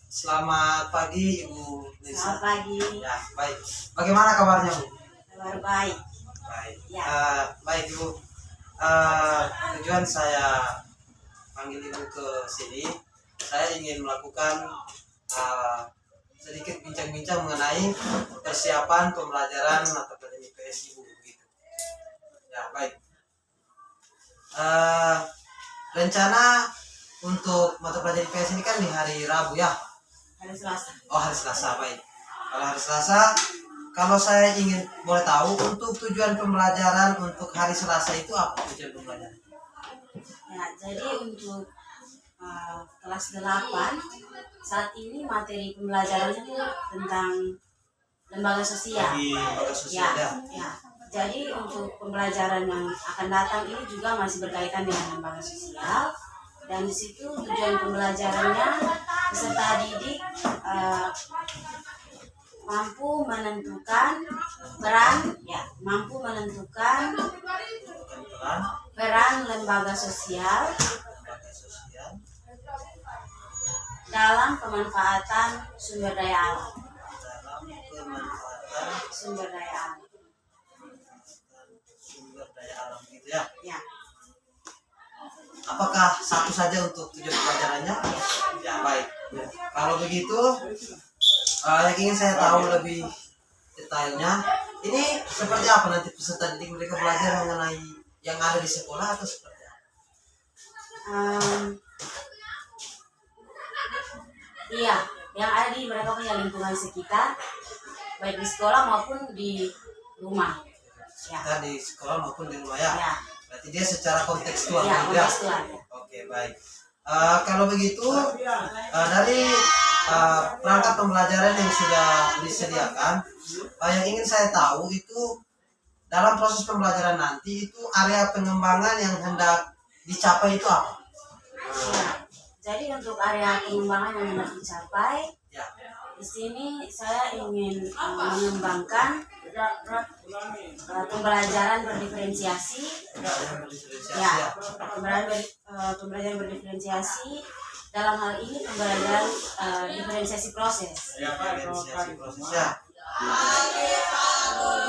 Selamat pagi Ibu Lisa. Selamat pagi. Ya, baik. Bagaimana kabarnya Bu? Kabar baik. Baik. Ya. Baik Ibu. Tujuan saya panggil Ibu ke sini, saya ingin melakukan sedikit bincang-bincang mengenai persiapan pembelajaran mata pelajaran IPS Ibu begitu. Ya, baik. Rencana untuk mata pelajaran IPS ini kan di hari Rabu ya. Hari Selasa. Oh, hari Selasa, baik. Kalau hari Selasa, kalau saya ingin boleh tahu untuk tujuan pembelajaran untuk hari Selasa itu apa tujuan pembelajaran? Ya, jadi untuk kelas 8 saat ini materi pembelajarannya itu tentang lembaga sosial. Lembaga sosial ya. Ya. Jadi untuk pembelajaran yang akan datang ini juga masih berkaitan dengan lembaga sosial, dan di situ tujuan pembelajarannya peserta didik mampu menentukan peran lembaga sosial dalam pemanfaatan sumber daya alam. Sumber daya alam Gitu ya. Ya. Apakah satu saja untuk tujuan pembelajarannya? Ya, baik. Kalau begitu, yang ingin saya tahu lebih detailnya, ini seperti apa nanti peserta didik mereka belajar mengenai yang ada di sekolah atau seperti apa? Iya, yang ada di mereka punya lingkungan sekitar, baik di sekolah maupun di rumah. Kita di sekolah maupun di rumah ya. Ya. Berarti dia secara kontekstual Ya, gitu ya. kontekstual. Oke, baik. Kalau begitu, dari perangkat pembelajaran yang sudah disediakan, yang ingin saya tahu itu dalam proses pembelajaran nanti itu area pengembangan yang hendak dicapai itu apa? Ya. Jadi untuk area pengembangan yang hendak dicapai, Ya. di sini saya ingin mengembangkan pembelajaran berdiferensiasi. Ya, pembelajaran berdiferensiasi dalam hal ini pembelajaran diferensiasi proses. Diferensiasi proses ya.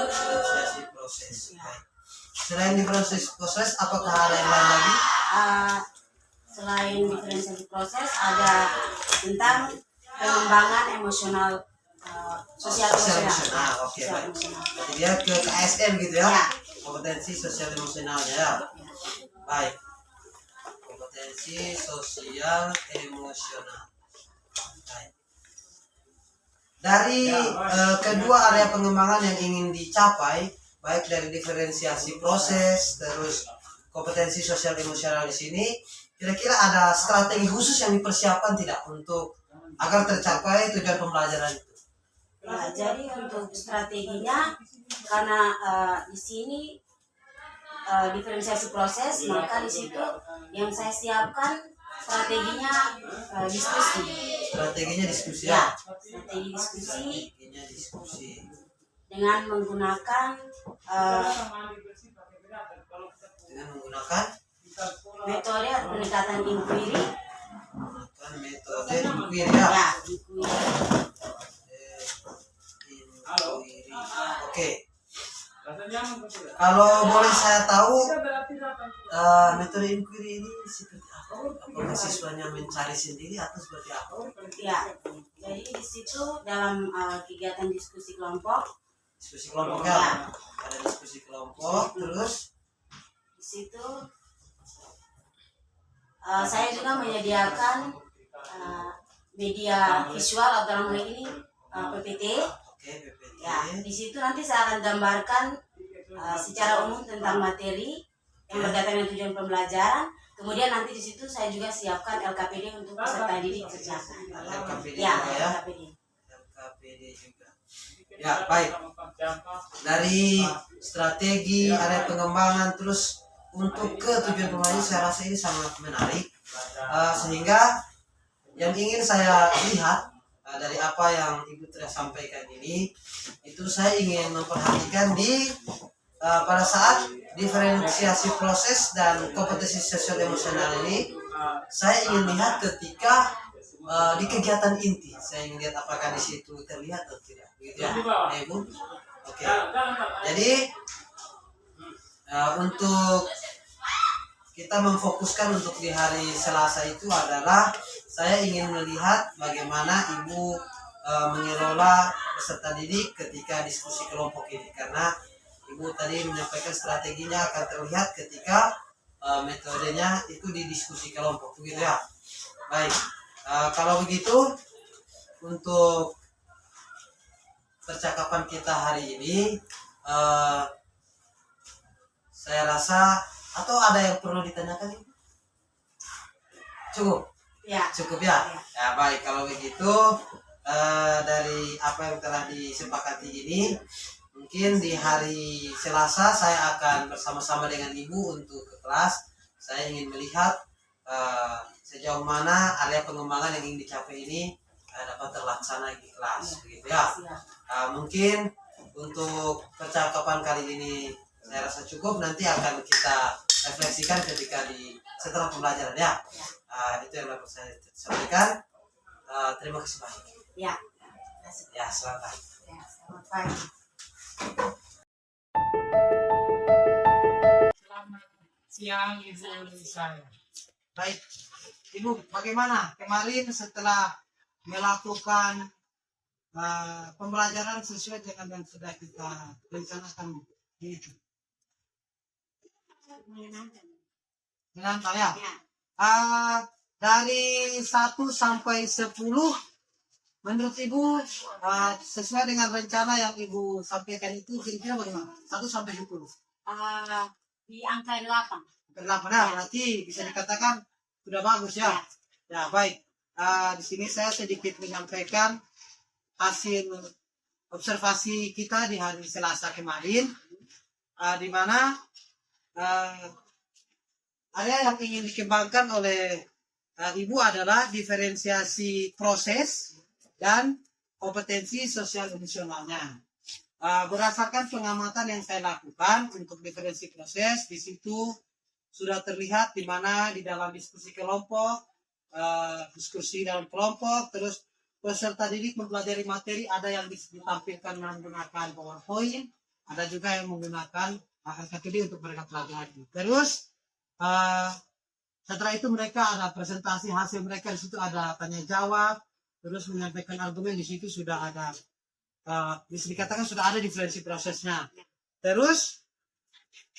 Diferensiasi proses. Selain diferensiasi proses, apakah ada yang lain lagi? Selain diferensiasi proses, ada tentang pengembangan emosional sosial emosional. Oke, baik. Jadi dia ke KSM gitu ya. Ya. Kompetensi sosial emosionalnya ya. Baik. Kompetensi sosial emosional. Baik. Dari kedua area pengembangan yang ingin dicapai, baik dari diferensiasi proses terus kompetensi sosial emosional di sini, kira-kira ada strategi khusus yang dipersiapkan tidak untuk agar tercapai tujuan pembelajaran itu? Ya, jadi untuk strateginya, karena di sini diferensiasi proses, maka di situ yang saya siapkan strateginya diskusi. Strateginya diskusi Ya, ya. Strateginya diskusi dengan menggunakan metode atau pendekatan inquiry. Metode inquiry ya. Ya, inquiry. Oke. Kalau boleh saya tahu, metode inquiry ini seperti apa? Apakah siswanya mencari sendiri atau seperti apa? Ya, jadi di situ dalam kegiatan diskusi kelompok. Diskusi kelompok ya. Ada diskusi kelompok, terus di situ saya juga menyediakan media visual atau dalam hal ini PPT. Oke, PPT. Ya, di situ nanti saya akan gambarkan secara umum tentang materi yang berkaitan dengan tujuan pembelajaran. Kemudian nanti di situ saya juga siapkan LKPD untuk peserta didik kerjakan. LKPD Ya, juga ya. LKPD juga. Ya, baik. Dari strategi, area pengembangan, terus untuk ke tujuan pembelajaran, saya rasa ini sangat menarik. Sehingga yang ingin saya lihat dari apa yang Ibu telah sampaikan ini, itu saya ingin memperhatikan di pada saat diferensiasi proses dan kompetensi sosial emosional ini, saya ingin lihat ketika di kegiatan inti. Saya ingin lihat apakah di situ terlihat atau tidak. Begitu ya, Ibu. Oke. Jadi untuk kita memfokuskan untuk di hari Selasa itu adalah saya ingin melihat bagaimana Ibu mengelola peserta didik ketika diskusi kelompok ini, karena Ibu tadi menyampaikan strateginya akan terlihat ketika metodenya itu di diskusi kelompok, begitu ya. Baik, kalau begitu untuk percakapan kita hari ini saya rasa, atau ada yang perlu ditanyakan Ibu? Cukup? Ya. Cukup ya? Ya baik, kalau begitu dari apa yang telah disepakati ini, mungkin di hari Selasa saya akan bersama-sama dengan Ibu untuk ke kelas. Saya ingin melihat sejauh mana area pengembangan yang ingin dicapai ini dapat terlaksana di kelas, begitu ya. Mungkin untuk percakapan kali ini saya rasa cukup, nanti akan kita refleksikan ketika setelah pembelajaran ya. Itu yang dapat saya sampaikan. Terima kasih banyak. Ya. Ya, selamat. Ya, selamat pagi. Selamat siang Ibu saya. Baik, Ibu, bagaimana kemarin setelah melakukan pembelajaran sesuai dengan yang sudah kita rencanakan itu? Menyenangkan ya? Dari 1 sampai 10, menurut Ibu sesuai dengan rencana yang Ibu sampaikan itu kira-kira bagaimana? 1 sampai 10. Di angka 8. 8 ya, berarti bisa dikatakan sudah bagus ya. Ya baik. Di sini saya sedikit menyampaikan hasil observasi kita di hari Selasa kemarin, di mana area yang ingin dikembangkan oleh Ibu adalah diferensiasi proses dan kompetensi sosial emosionalnya. Berdasarkan pengamatan yang saya lakukan untuk diferensi proses, di situ sudah terlihat di mana di dalam diskusi kelompok, diskusi dalam kelompok, terus peserta didik mempelajari materi, ada yang ditampilkan menggunakan PowerPoint, ada juga yang menggunakan LKPD untuk mereka pelajari. Terus setelah itu mereka ada presentasi hasil mereka, di situ ada tanya jawab, terus menyampaikan argumen, di situ sudah ada bisa dikatakan sudah ada diferensi prosesnya. Terus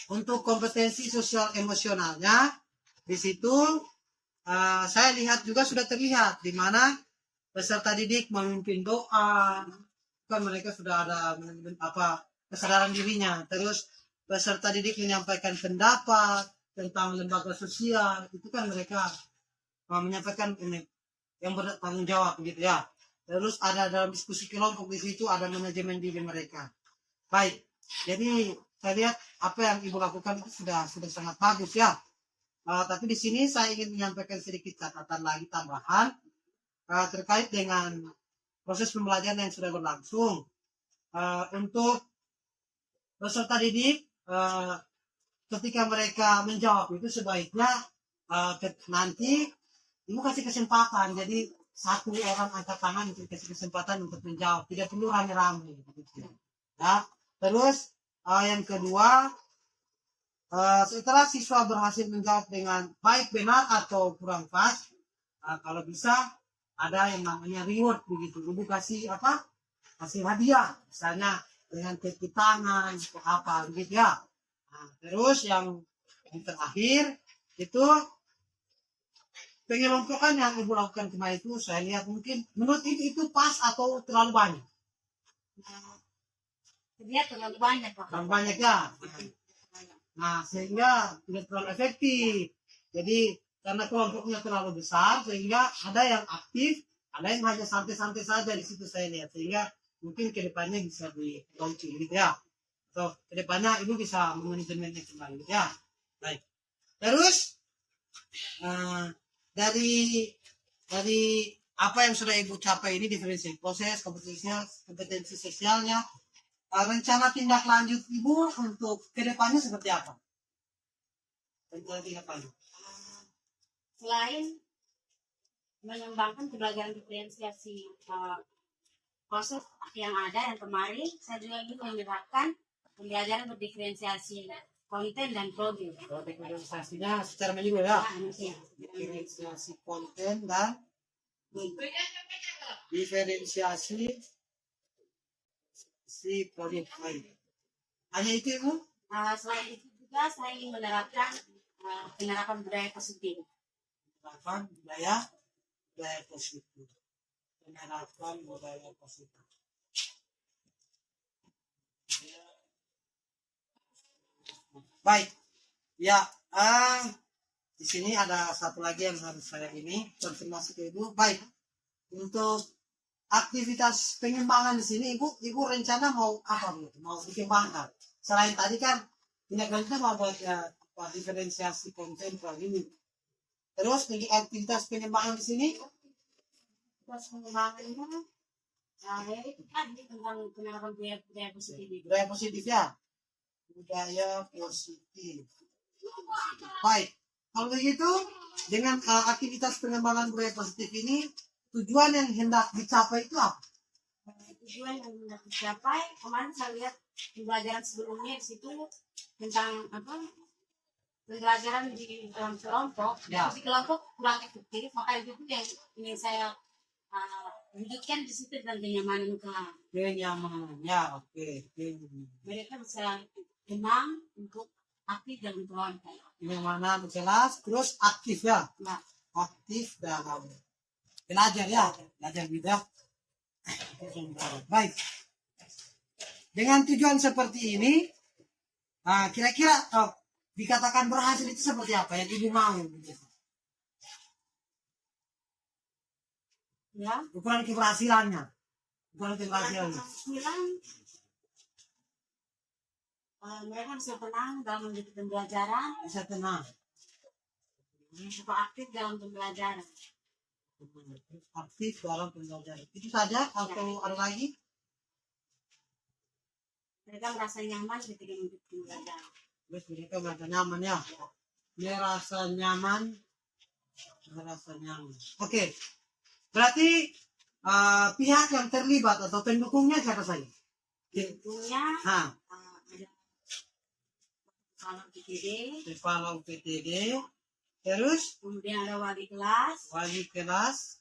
untuk kompetensi sosial emosionalnya, di situ saya lihat juga sudah terlihat di mana peserta didik memimpin doa, kan mereka sudah ada kesadaran dirinya. Terus peserta didik menyampaikan pendapat tentang lembaga sosial, itu kan mereka menyampaikan ini yang bertanggung jawab gitu ya. Terus ada dalam diskusi kelompok, di situ ada manajemen diri mereka. Baik, jadi saya lihat apa yang Ibu lakukan itu sudah sangat bagus ya. Tapi di sini saya ingin menyampaikan sedikit catatan lagi tambahan terkait dengan proses pembelajaran yang sudah berlangsung. Untuk peserta didik, ketika mereka menjawab itu sebaiknya nanti Ibu kasih kesempatan. Jadi satu orang angkat tangan untuk kasih kesempatan untuk menjawab, tidak perlu rame-rame gitu ya. Terus yang kedua, setelah siswa berhasil menjawab dengan baik, benar atau kurang pas, kalau bisa ada yang namanya reward begitu. Ibu kasih kasih hadiah, misalnya dengan tepuk tangan atau apa begitu ya. Terus yang terakhir itu pengelompokan yang Ibu lakukan kemarin itu, saya lihat mungkin menurut itu pas atau terlalu banyak? Dia terlalu banyak, Pak. Terlalu banyak ya. Nah, sehingga tidak terlalu efektif. Jadi karena kelompoknya terlalu besar, sehingga ada yang aktif, ada yang hanya santai-santai saja di situ saya lihat. Sehingga mungkin kedepannya bisa di-launching gitu ya. So, kedepannya Ibu bisa memanajemennya kembali gitu ya. Baik. Terus dari apa yang sudah Ibu capai ini, diferensi proses, kompetensi sosialnya, rencana tindak lanjut Ibu untuk kedepannya seperti apa? Rencana tindak lanjut. Selain mengembangkan pembelajaran diferensiasi proses yang ada, dan kemarin saya juga ingin menerapkan pembelajaran berdiferensiasi konten dan program. Diferensiasinya secara menyeluruh ya. Nah, nanti. Diferensiasi konten dan diferensiasi si proyek lain. Hanya itu Ibu? Selain itu juga saya ingin menerapkan penerapan budaya positif. Penerapan budaya positif. Penerapan budaya positif. Baik, ya, di sini ada satu lagi yang harus saya ini konfirmasi ke Ibu. Baik, untuk aktivitas pengembangan di sini, Ibu rencana mau apa Bu? Mau dikembangkan? Selain tadi kan tindak lanjutnya mau buat ya, diferensiasi konten kayak ini. Terus untuk aktivitas pengembangan di sini, Terus pengembangannya, tentang penerapan budaya positif. budaya positif ya. Budaya positif. Baik, kalau begitu dengan aktivitas pengembangan budaya positif ini, tujuan yang hendak dicapai itu apa? Tujuan yang hendak dicapai, kemarin saya lihat pembelajaran sebelumnya di situ tentang pembelajaran di dalam kelompok. Ya. Di kelompok kurang efektif, maka itu yang ingin saya wujudkan di situ, dan kenyamanan kelas. Kenyamanan, ya, oke. Mereka bisa tenang untuk aktif dalam kelompok. Kenyamanan kelas, terus aktif ya. Nah, Aktif dalam belajar ya, belajar beda. Baik, dengan tujuan seperti ini, kira-kira dikatakan berhasil itu seperti apa yang Ibu mau? ya. Ukuran keberhasilannya, ukuran keberhasilannya. Mereka bisa tenang dalam mengikuti pembelajaran, Bisa tenang, bisa aktif dalam pembelajaran. aktif dalam pembelajaran. Itu saja atau ada lagi? Mereka merasa nyaman ketika mengikuti pembelajaran. Terus mereka merasa nyaman ya. Merasa nyaman. Oke. Berarti pihak yang terlibat atau pendukungnya siapa saja? Tentunya Nah, ada kepala PTD, kepala UPTD, terus kemudian ada wali kelas, wali kelas,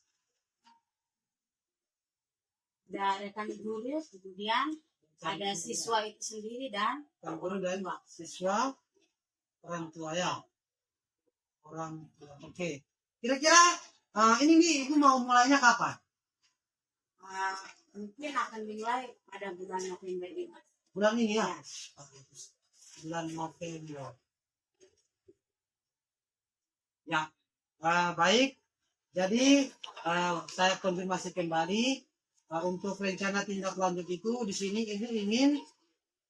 ada rekan guru, kemudian ada siswa itu sendiri dan guru dan siswa, orang tua ya. Orang tua. Oke. Kira-kira ini nih Ibu mau mulainya kapan? mungkin akan dimulai pada bulan November ini. Bulan ini ya. Bulan November. Ya, baik. Jadi saya konfirmasi kembali untuk rencana tindak lanjut itu di sini ini ingin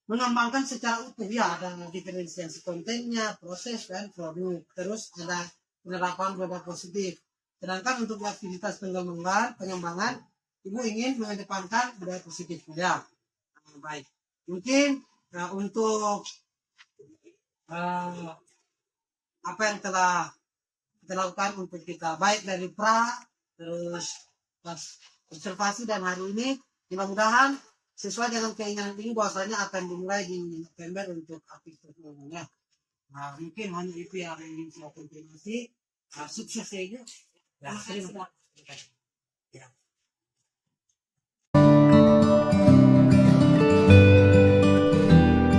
mengembangkan secara utuh ya, ada diferensiasi kontennya, proses dan produk, terus ada penerapan budaya positif. Sedangkan untuk aktivitas pengembangan, Ibu ingin mengedepankan budaya positif juga. Baik, mungkin untuk apa yang telah kita lakukan untuk kita baik dari terus observasi dan hari ini mudah-mudahan sesuai dengan keinginan ini bahwasanya akan dimulai di November untuk aktivitas umumnya. Mungkin hanya itu yang ingin saya konfirmasi. Sukses saja. Ya, terima kasih.